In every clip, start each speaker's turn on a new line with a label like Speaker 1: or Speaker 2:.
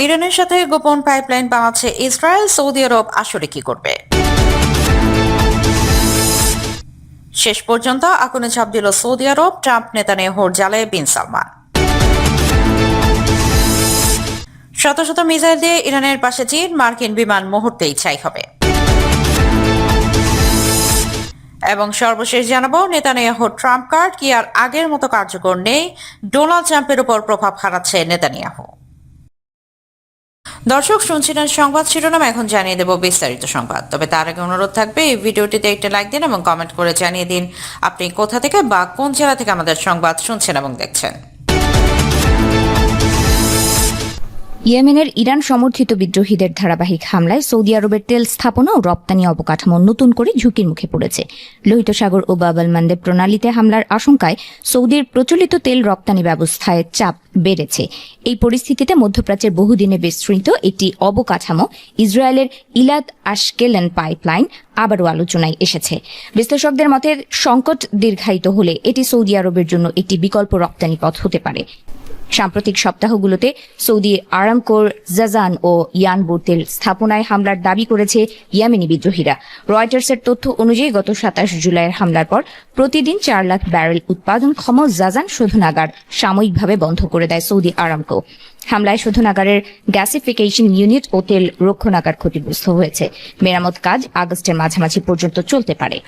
Speaker 1: ইরানের সাথে গোপন পাইপলাইন বানাচ্ছে ইসরায়েল, সৌদি আরব আসলে কি করবে? শেষ পর্যন্ত আগুনে ঝাঁপ দিল সৌদি আরব, ট্রাম্প নেতানিয়াহুর জালে বিন সালমান। শত শত মিসাইল দিয়ে ইরানের পাশে চীন, মার্কিন বিমান মুহূর্তেই ছাই হবে। এবং সর্বশেষ জানাবো, নেতানিয়াহুর ট্রাম্প কার্ড কি আর আগের মতো কার্যকর নেই? ডোনাল্ড ট্রাম্পের উপর প্রভাব হারাচ্ছে নেতানিয়াহু। দর্শক, শুনছিলেন সংবাদ শিরোনাম, এখন জানিয়ে দেব বিস্তারিত সংবাদ। তবে তার আগে অনুরোধ থাকবে, এই ভিডিওটিতে একটা লাইক দিন এবং কমেন্ট করে জানিয়ে দিন আপনি কোথা থেকে বা কোন জেলা থেকে আমাদের সংবাদ শুনছেন এবং দেখছেন।
Speaker 2: ইয়েমেনের ইরান সমর্থিত বিদ্রোহীদের ধারাবাহিক হামলায় সৌদি আরবের তেল স্থাপনা ও রপ্তানি অবকাঠামো নতুন করে ঝুঁকির মুখে পড়েছে। লোহিত সাগর ও বাব আল মান্দেব প্রণালীতে হামলার আশঙ্কায় সৌদির প্রচলিত তেল রপ্তানি ব্যবস্থায় চাপ বেড়েছে। এই পরিস্থিতিতে মধ্যপ্রাচ্যের বহুদিনে বিস্তৃত একটি অবকাঠামো ইসরায়েলের ইলাদ আশকেলন পাইপলাইন আবারও আলোচনায় এসেছে। বিশ্লেষকদের মতে সংকট দীর্ঘায়িত হলে এটি সৌদি আরবের জন্য একটি বিকল্প রপ্তানি পথ হতে পারে। সাম্প্রতিক সপ্তাহগুলোতে সৌদি আরামকোর জাজান ও ইয়ানবুর তেল স্থাপনায় হামলার দাবি করেছে ইয়েমেনি বিদ্রোহীরা। রয়টার্সের তথ্য অনুযায়ী গত 27 জুলাইয়ের হামলার পর প্রতিদিন 4 লাখ ব্যারেল উৎপাদনক্ষম জাজান শোধনাগার সাময়িকভাবে বন্ধ করে দেয় সৌদি আরামকো। হামলায় শোধনাগারের গ্যাসিফিকেশন ইউনিট ও তেল রক্ষণাগার ক্ষতিগ্রস্ত হয়েছে। মেরামত কাজ আগস্টের মাঝামাঝি পর্যন্ত চলতে পারে।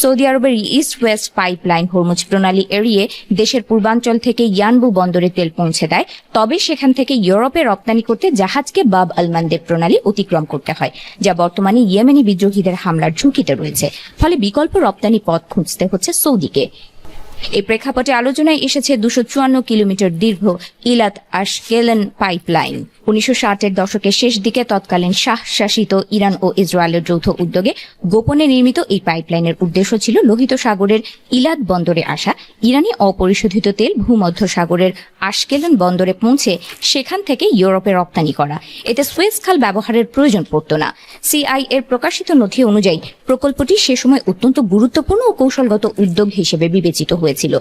Speaker 2: সৌদি আরবের ইস্ট ওয়েস্ট পাইপলাইন হরমুজ প্রণালী এড়িয়ে দেশের পূর্বাঞ্চল থেকে ইয়ানবু বন্দরে তেল পৌঁছে দেয়, তবে সেখান থেকে ইউরোপে রপ্তানি করতে জাহাজকে বাব আল মান্দেব প্রণালী অতিক্রম করতে হয়, যা বর্তমানে ইয়েমেনি বিদ্রোহীদের হামলার ঝুঁকিতে রয়েছে। ফলে বিকল্প রপ্তানি পথ খুঁজতে হচ্ছে সৌদিকে। এই প্রেক্ষাপটে আলোচনায় এসেছে 254 কিলোমিটার দীর্ঘ ইলাত আশকেলন পাইপলাইন। 1960-এর দশকের শেষ দিকে তৎকালীন শাহ শাসিত ইরান ও ইসরায়েলের যৌথ উদ্যোগে গোপনে নির্মিত এই পাইপলাইনের উদ্দেশ্য ছিল লোহিত সাগরের ইলাদ বন্দরে আসা ইরানি অপরিশোধিত তেল ভূমধ্য সাগরের আশকেলন বন্দরে পৌঁছে সেখান থেকে ইউরোপে রপ্তানি করা। এতে সুয়েজ খাল ব্যবহারের প্রয়োজন পড়ত না। সিআই এর প্রকাশিত নথি অনুযায়ী প্রকল্পটি সে সময় অত্যন্ত গুরুত্বপূর্ণ ও কৌশলগত উদ্যোগ হিসেবে বিবেচিত হয়েছিল।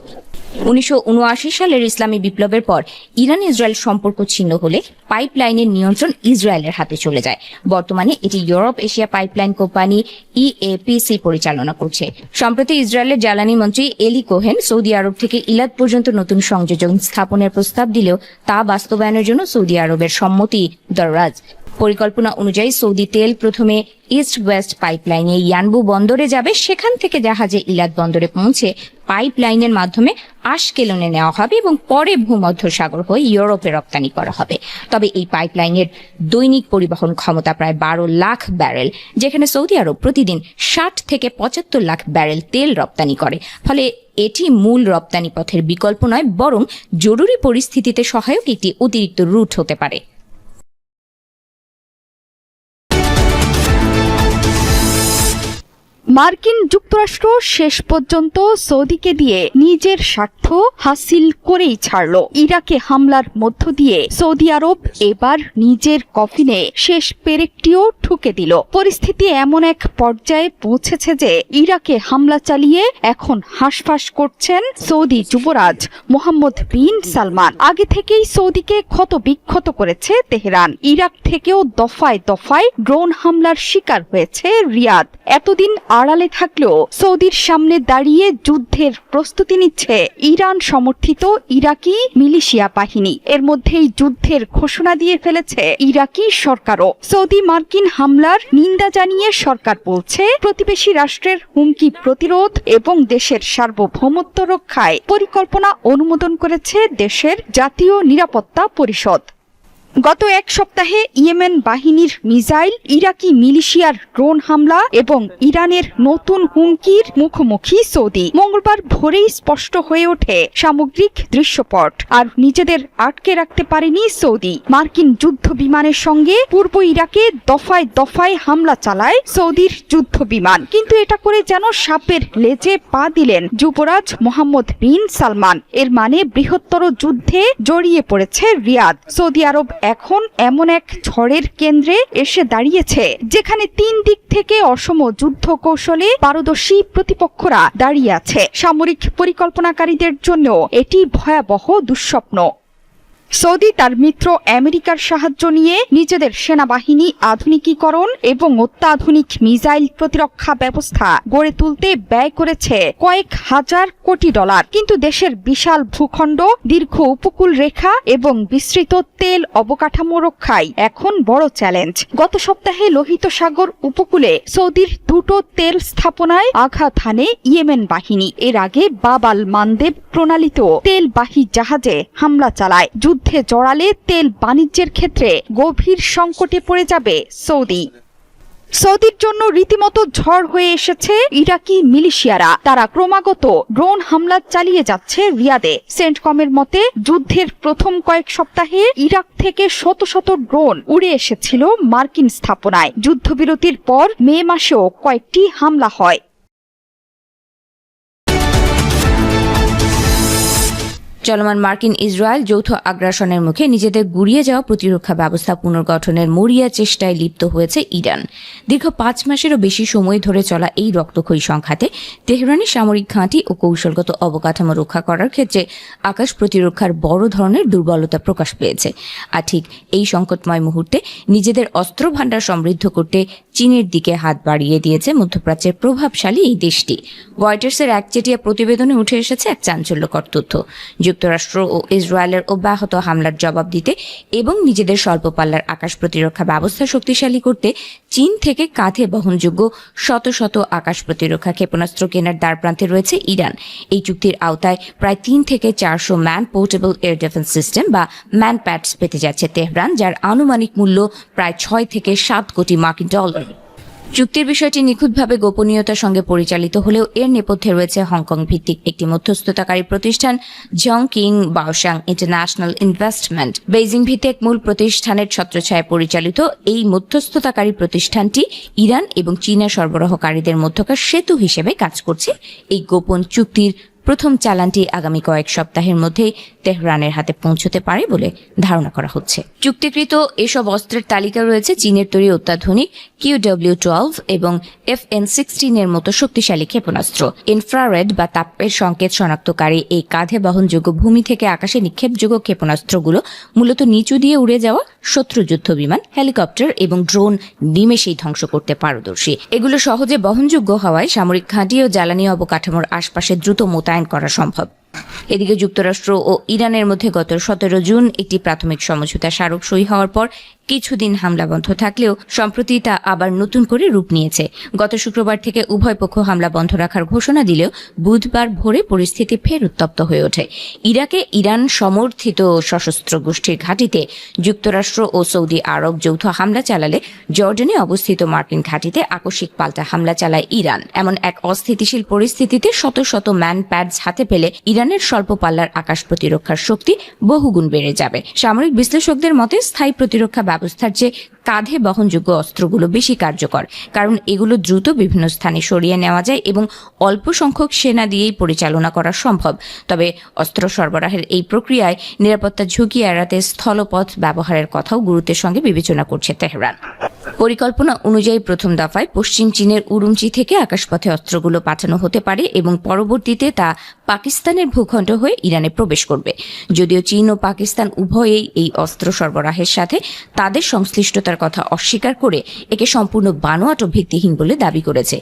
Speaker 2: 1979 সালের ইসলামী বিপ্লবের পর ইরান ইসরায়েল সম্পর্ক ছিন্ন হলে পাইপলাইনের নিয়ন্ত্রণ ইসরায়েলের হাতে চলে যায়। বর্তমানে এটি ইউরোপ এশিয়া পাইপলাইন কোম্পানি ইএপিসি পরিচালনা করছে। সম্প্রতি ইসরায়েলের জ্বালানি মন্ত্রী এলি কোহেন সৌদি আরব থেকে ইলাদ পর্যন্ত নতুন সংযোজন স্থাপনের প্রস্তাব দিলেও তা বাস্তবায়নের জন্য সৌদি আরবের সম্মতি দরাজ। পরিকল্পনা অনুযায়ী সৌদি তেল প্রথমে ইস্ট ওয়েস্ট পাইপলাইনে ইয়ানবু বন্দরে যাবে, সেখান থেকে জাহাজে ইলাদ বন্দরে পৌঁছে পাইপলাইনের মাধ্যমে আশকেলনে নেওয়া হবে এবং পরে ভূমধ্য সাগর হয়ে ইউরোপে রপ্তানি করা হবে। তবে এই পাইপলাইনের দৈনিক পরিবহন ক্ষমতা প্রায় 12 লাখ ব্যারেল, যেখানে সৌদি আরব প্রতিদিন 60 থেকে 75 লাখ ব্যারেল তেল রপ্তানি করে। ফলে এটি মূল রপ্তানি পথের বিকল্প নয়, বরং জরুরি পরিস্থিতিতে সহায়ক একটি অতিরিক্ত রুট হতে পারে।
Speaker 3: মার্কিন যুক্তরাষ্ট্র শেষ পর্যন্ত সৌদিকে দিয়ে নিজের স্বার্থ হাসিল করেই ছাড়ল। ইরাকে হামলার মধ্য দিয়ে সৌদি আরব এবার নিজের কফিনে শেষ পেরেকটিও ঠুকে দিল। পরিস্থিতি এমন এক পর্যায়ে পৌঁছেছে যে ইরাকে হামলা চালিয়ে এখন হাঁসফাঁস করছেন সৌদি যুবরাজ মোহাম্মদ বিন সালমান। আগে থেকেই সৌদিকে ক্ষত বিক্ষত করেছে তেহরান। ইরাক থেকেও দফায় দফায় ড্রোন হামলার শিকার হয়েছে রিয়াদ। এতদিন আড়ালে থাকলেও সৌদির সামনে দাঁড়িয়ে যুদ্ধের প্রস্তুতি নিচ্ছে ইরান সমর্থিত ইরাকি মিলিশিয়া বাহিনী। এর মধ্যেই যুদ্ধের ঘোষণা দিয়ে ফেলেছে ইরাকি সরকারও। সৌদি মার্কিন হামলার নিন্দা জানিয়ে সরকার বলছে প্রতিবেশী রাষ্ট্রের হুমকি প্রতিরোধ এবং দেশের সার্বভৌমত্ব রক্ষায় পরিকল্পনা অনুমোদন করেছে দেশের জাতীয় নিরাপত্তা পরিষদ। গত এক সপ্তাহে ইয়েমেন বাহিনীর মিসাইল, ইরাকি মিলিশিয়ার ড্রোন হামলা এবং ইরানের নতুন হুমকির মুখোমুখি সৌদি। মঙ্গলবার ভোরেই স্পষ্ট হয়ে ওঠে সামগ্রিক দৃশ্যপট। আর নিজেদের আটকে রাখতে পারেনি সৌদি। মার্কিন যুদ্ধ বিমানের সঙ্গে পূর্ব ইরাকে দফায় দফায় হামলা চালায় সৌদির যুদ্ধ বিমান। কিন্তু এটা করে যেন সাপের লেজে পা দিলেন যুবরাজ মোহাম্মদ বিন সালমান। এর মানে বৃহত্তর যুদ্ধে জড়িয়ে পড়েছে রিয়াদ। সৌদি আরব এখন এমন এক ঝড়ের কেন্দ্রে এসে দাঁড়িয়েছে যেখানে 3 দিক থেকে অসম যুদ্ধ কৌশলে পারদর্শী প্রতিপক্ষরা দাঁড়িয়ে আছে। সামরিক পরিকল্পনাকারীদের জন্য এটি ভয়াবহ দুঃস্বপ্ন। সৌদি তার মিত্র আমেরিকার সাহায্য নিয়ে নিজেদের সেনাবাহিনী আধুনিকীকরণ এবং অত্যাধুনিক মিসাইল প্রতিরক্ষা ব্যবস্থা গড়ে তুলতে ব্যয় করেছে কয়েক হাজার কোটি ডলার। কিন্তু দেশের বিশাল ভূখণ্ড, দীর্ঘ উপকূল রেখা এবং বিস্তৃত তেল অবকাঠামো রক্ষাই এখন বড় চ্যালেঞ্জ। গত সপ্তাহে লোহিত সাগর উপকূলে সৌদির দুটো তেল স্থাপনায় আঘাত হানে ইয়েমেন বাহিনী। এর আগে বাব আল মান্দেব প্রণালীত তেলবাহী জাহাজে হামলা চালায়। যুদ্ধে জড়ালে তেল বাণিজ্যের ক্ষেত্রে গভীর সংকটে পড়ে যাবে সৌদি। সৌদির জন্য রীতিমতো ঝড় হয়ে এসেছে ইরাকি মিলিশিয়ারা। তারা ক্রমাগত ড্রোন হামলা চালিয়ে যাচ্ছে রিয়াদে। সেন্টকমের মতে যুদ্ধের প্রথম কয়েক সপ্তাহে ইরাক থেকে শত শত ড্রোন উড়ে এসেছিল মার্কিন স্থাপনায়। যুদ্ধবিরতির পর মে মাসেও কয়েকটি হামলা হয়।
Speaker 2: চলমান মার্কিন ইসরায়েল যৌথ আগ্রাসনের মুখে নিজেদের গুড়িয়ে যাওয়া প্রতিরক্ষা ব্যবস্থা পুনর্গঠনের মরিয়া চেষ্টায় লিপ্ত হয়েছে ইরান। দীর্ঘ 5 মাসেরও বেশি সময় ধরে চলা এই রক্তক্ষয়ী সংঘাতে তেহরানের সামরিক ঘাঁটি ও কৌশলগত অবকাঠামো রক্ষা করার ক্ষেত্রে আকাশ প্রতিরক্ষার বড় ধরনের দুর্বলতা প্রকাশ পেয়েছে। আর ঠিক এই সংকটময় মুহূর্তে নিজেদের অস্ত্র ভাণ্ডার সমৃদ্ধ করতে চীনের দিকে হাত বাড়িয়ে দিয়েছে মধ্যপ্রাচ্যের প্রভাবশালী এই দেশটি। রয়টার্সের একচেটিয়া প্রতিবেদনে উঠে এসেছে এক চাঞ্চল্যকর তথ্য। যুক্তরাষ্ট্র ও ইসরায়েলের অব্যাহত হামলার জবাব দিতে এবং নিজেদের স্বল্প পাল্লার আকাশ প্রতিরক্ষা ব্যবস্থা শক্তিশালী করতে চীন থেকে কাঁধে বহনযোগ্য শত শত আকাশ প্রতিরক্ষা ক্ষেপণাস্ত্র কেনার দ্বারপ্রান্তে রয়েছে ইরান। এই চুক্তির আওতায় প্রায় 3 থেকে 400 man portable air defence system বা ম্যান প্যাডস পেতে যাচ্ছে তেহরান, যার আনুমানিক মূল্য প্রায় 6 থেকে 7 কোটি মার্কিন ডলার। চুক্তির বিষয়টি নিখুঁতভাবে গোপনীয়তার সঙ্গে পরিচালিত হলেও এর নেপথ্যে রয়েছে হংকং ভিত্তিক একটি মধ্যস্থতাকারী প্রতিষ্ঠান জংকিং বাওসাং ইন্টারন্যাশনাল ইনভেস্টমেন্ট। বেইজিং ভিত্তিক মূল প্রতিষ্ঠানের ছত্রছায়ায় পরিচালিত এই মধ্যস্থতাকারী প্রতিষ্ঠানটি ইরান এবং চীনা সরবরাহকারীদের মধ্যকার সেতু হিসেবে কাজ করছে। এই গোপন চুক্তির প্রথম চালানটি আগামী কয়েক সপ্তাহের মধ্যেই তেহরানের হাতে পৌঁছতে পারে বলে ধারণা করা হচ্ছে। চুক্তিকৃত এসব অস্ত্রের তালিকা রয়েছে চীনের তৈরি অত্যাধুনিক QW-12 এবং FN-16 এর মতো শক্তিশালী ক্ষেপণাস্ত্র। ইনফ্রারেড বা তাপের সংকেত শনাক্তকারী এই কাঁধে বহনযোগ্য ভূমি থেকে আকাশে নিক্ষেপযোগ্য ক্ষেপণাস্ত্রগুলো মূলত নিচু দিয়ে উড়ে যাওয়া শত্রু যুদ্ধ বিমান, হেলিকপ্টার এবং ড্রোন নিমেষেই ধ্বংস করতে পারদর্শী। এগুলো সহজে বহনযোগ্য হওয়ায় সামরিক ঘাঁটি ও জ্বালানি অবকাঠামোর আশপাশে দ্রুত মোতায়েন করা সম্ভব। এদিকে যুক্তরাষ্ট্র ও ইরানের মধ্যে গত 17 জুন একটি প্রাথমিক সমঝোতা স্মারক সই হওয়ার পর কিছুদিন হামলা বন্ধ থাকলেও সম্প্রতি তা আবার নতুন করে রূপ নিয়েছে। গত শুক্রবার থেকে উভয় পক্ষ হামলা বন্ধ রাখার ঘোষণা দিলেও বুধবার ভোরে পরিস্থিতি ফের উত্তপ্ত হয়ে ওঠে। ইরাকে ইরান সমর্থিত সশস্ত্র গোষ্ঠীর ঘাঁটিতে যুক্তরাষ্ট্র ও সৌদি আরব যৌথ হামলা চালালে জর্ডানে অবস্থিত মার্কিন ঘাঁটিতে আকস্মিক পাল্টা হামলা চালায় ইরান। এমন এক অস্থিতিশীল পরিস্থিতিতে শত শত ম্যান প্যাডস হাতে পেলে ইরানের স্বল্প পাল্লার আকাশ প্রতিরক্ষার শক্তি বহুগুণ বেড়ে যাবে। সামরিক বিশ্লেষকদের মতে স্থায়ী প্রতিরক্ষা ব্যবস্থার চেয়ে কাঁধে বহনযোগ্য অস্ত্রগুলো বেশি কার্যকর, কারণ এগুলো দ্রুত বিভিন্ন স্থানে সরিয়ে নেওয়া যায় এবং অল্প সংখ্যক সেনা দিয়েই পরিচালনা করা সম্ভব। তবে অস্ত্র সরবরাহের এই প্রক্রিয়ায় নিরাপত্তা ঝুঁকি এড়াতে স্থলপথ ব্যবহারের কথাও গুরুত্বের সঙ্গে বিবেচনা করছে তেহরান। পরিকল্পনা অনুযায়ী প্রথম দফায় পশ্চিম চীনের উরুমচি থেকে আকাশপথে অস্ত্রগুলো পাঠানো হতে পারে এবং পরবর্তীতে তা পাকিস্তানের ভূখণ্ড হয়ে ইরানে প্রবেশ করবে। যদিও চীন ও পাকিস্তান উভয়েই এই অস্ত্র সরবরাহের সাথে তাদের সংশ্লিষ্টতার কথা অস্বীকার করে একে সম্পূর্ণ বানোয়াট ও ভিত্তিহীন বলে দাবি করেছে।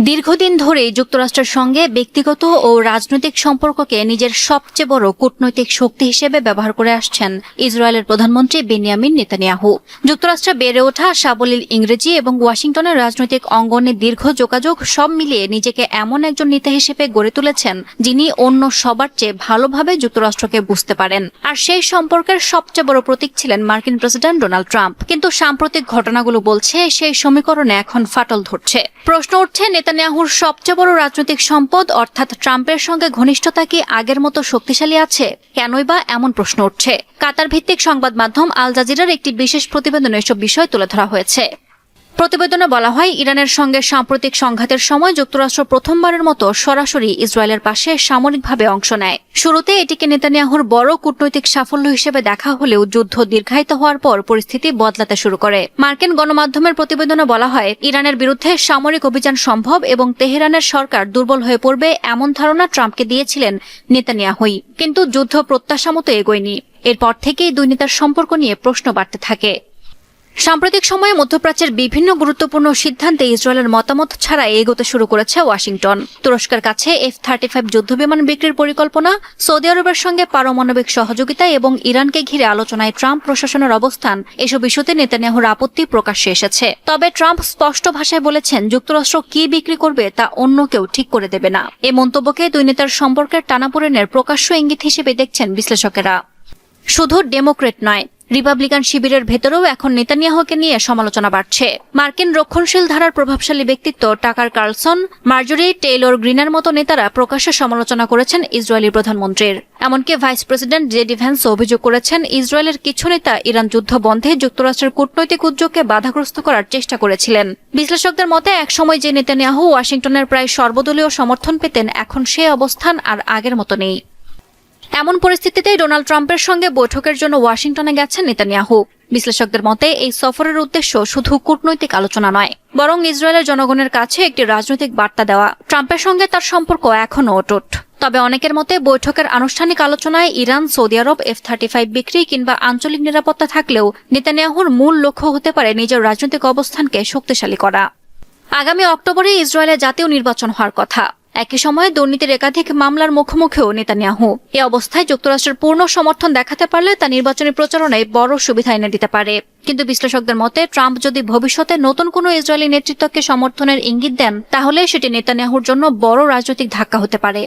Speaker 4: দীর্ঘদিন ধরে যুক্তরাষ্ট্রের সঙ্গে ব্যক্তিগত ও রাজনৈতিক সম্পর্ককে নিজের সবচেয়ে বড় কূটনৈতিক শক্তি হিসেবে ব্যবহার করে আসছেন ইসরায়েলের প্রধানমন্ত্রী বেনিয়ামিন নেতানিয়াহু। যুক্তরাষ্ট্রে বেড়ে ওঠা সাবলীল ইংরেজি এবং ওয়াশিংটনের রাজনৈতিক অঙ্গনে দীর্ঘ যোগাযোগ সব মিলিয়ে নিজেকে এমন একজন নেতা হিসেবে গড়ে তুলেছেন যিনি অন্য সবার চেয়ে ভালোভাবে যুক্তরাষ্ট্রকে বুঝতে পারেন। আর সেই সম্পর্কের সবচেয়ে বড় প্রতীক ছিলেন মার্কিন প্রেসিডেন্ট ডোনাল্ড ট্রাম্প। কিন্তু সাম্প্রতিক ঘটনাগুলো বলছে সেই সমীকরণে এখন ফাটল ধরছে। প্রশ্ন উঠছে, নেতানিয়াহুর সবচেয়ে বড় রাজনৈতিক সম্পদ অর্থাৎ ট্রাম্পের সঙ্গে ঘনিষ্ঠতা কি আগের মতো শক্তিশালী আছে? কেনই বা এমন প্রশ্ন উঠছে? কাতার ভিত্তিক সংবাদ মাধ্যম আল জাজিরার একটি বিশেষ প্রতিবেদনে এসব বিষয় তুলে ধরা হয়েছে। প্রতিবেদনে বলা হয়, ইরানের সঙ্গে সাম্প্রতিক সংঘাতের সময় যুক্তরাষ্ট্র প্রথমবারের মতো সরাসরি ইসরায়েলের পাশে সামরিকভাবে অংশ নেয়। শুরুতে এটিকে নেতানিয়াহুর বড় কূটনৈতিক সাফল্য হিসেবে দেখা হলেও যুদ্ধ দীর্ঘায়িত হওয়ার পর পরিস্থিতি বদলাতে শুরু করে। মার্কিন গণমাধ্যমের প্রতিবেদনে বলা হয়, ইরানের বিরুদ্ধে সামরিক অভিযান সম্ভব এবং তেহরানের সরকার দুর্বল হয়ে পড়বে এমন ধারণা ট্রাম্পকে দিয়েছিলেন নেতানিয়াহুই। কিন্তু যুদ্ধ প্রত্যাশা মতো এগোয়নি। এরপর থেকেই দুই নেতার সম্পর্ক নিয়ে প্রশ্ন বাড়তে থাকে। সাম্প্রতিক সময়ে মধ্যপ্রাচ্যের বিভিন্ন গুরুত্বপূর্ণ সিদ্ধান্তে ইসরায়েলের মতামত ছাড়া এগোতে শুরু করেছে ওয়াশিংটন। তুরস্কের কাছে F-35 যুদ্ধবিমান বিক্রির পরিকল্পনা, সৌদি আরবের সঙ্গে পারমাণবিক সহযোগিতা এবং ইরানকে ঘিরে আলোচনায় ট্রাম্প প্রশাসনের অবস্থান, এসব ইস্যুতে নেতানিয়াহুর আপত্তি প্রকাশ্যে এসেছে। তবে ট্রাম্প স্পষ্ট ভাষায় বলেছেন, যুক্তরাষ্ট্র কি বিক্রি করবে তা অন্য কেউ ঠিক করে দেবে না। এই মন্তব্যকে দুই নেতার সম্পর্কের টানাপোড়েনের প্রকাশ্য ইঙ্গিত হিসেবে দেখছেন বিশ্লেষকেরা। শুধু ডেমোক্রেট নয়, রিপাবলিকান শিবিরের ভেতরেও এখন নেতানিয়াহুকে নিয়ে সমালোচনা বাড়ছে। মার্কিন রক্ষণশীল ধারার প্রভাবশালী ব্যক্তিত্ব টাকার কার্লসন, মার্জরি টেইলর গ্রিনের মতো নেতারা প্রকাশ্যে সমালোচনা করেছেন ইসরায়েলি প্রধানমন্ত্রীর। এমনকি ভাইস প্রেসিডেন্ট জেডি ভ্যান্স অভিযোগ করেছেন, ইসরায়েলের কিছু নেতা ইরান যুদ্ধ বন্ধে যুক্তরাষ্ট্রের কূটনৈতিক উদ্যোগকে বাধাগ্রস্ত করার চেষ্টা করেছিলেন। বিশ্লেষকদের মতে, একসময় যে নেতানিয়াহু ওয়াশিংটনের প্রায় সর্বদলীয় সমর্থন পেতেন, এখন সে অবস্থান আর আগের মতো নেই। এমন পরিস্থিতিতেই ডোনাল্ড ট্রাম্পের সঙ্গে বৈঠকের জন্য ওয়াশিংটনে গেছেন নেতানিয়াহু। বিশ্লেষকদের মতে, এই সফরের উদ্দেশ্য শুধু কূটনৈতিক আলোচনা নয়, বরং ইসরায়েলের জনগণের কাছে একটি রাজনৈতিক বার্তা দেওয়া। ট্রাম্পের সঙ্গে তার সম্পর্ক এখনও অটুট। তবে অনেকের মতে, বৈঠকের আনুষ্ঠানিক আলোচনায় ইরান, সৌদি আরব, F-35 বিক্রি কিংবা আঞ্চলিক নিরাপত্তা থাকলেও নেতানিয়াহুর মূল লক্ষ্য হতে পারে নিজের রাজনৈতিক অবস্থানকে শক্তিশালী করা। আগামী অক্টোবরে ইসরায়েলে জাতীয় নির্বাচন হওয়ার কথা। একই সময়ে দুর্নীতির একাধিক মামলার মুখোমুখিও নেতানিয়াহু। এ অবস্থায় যুক্তরাষ্ট্রের পূর্ণ সমর্থন দেখাতে পারলে তা নির্বাচনী প্রচারণায় বড় সুবিধা এনে দিতে পারে। কিন্তু বিশ্লেষকদের মতে, ট্রাম্প যদি ভবিষ্যতে নতুন কোনো ইসরায়েলি নেতৃত্বকে সমর্থনের ইঙ্গিত দেন, তাহলে সেটি নেতানিয়াহুর জন্য বড় রাজনৈতিক ধাক্কা হতে পারে।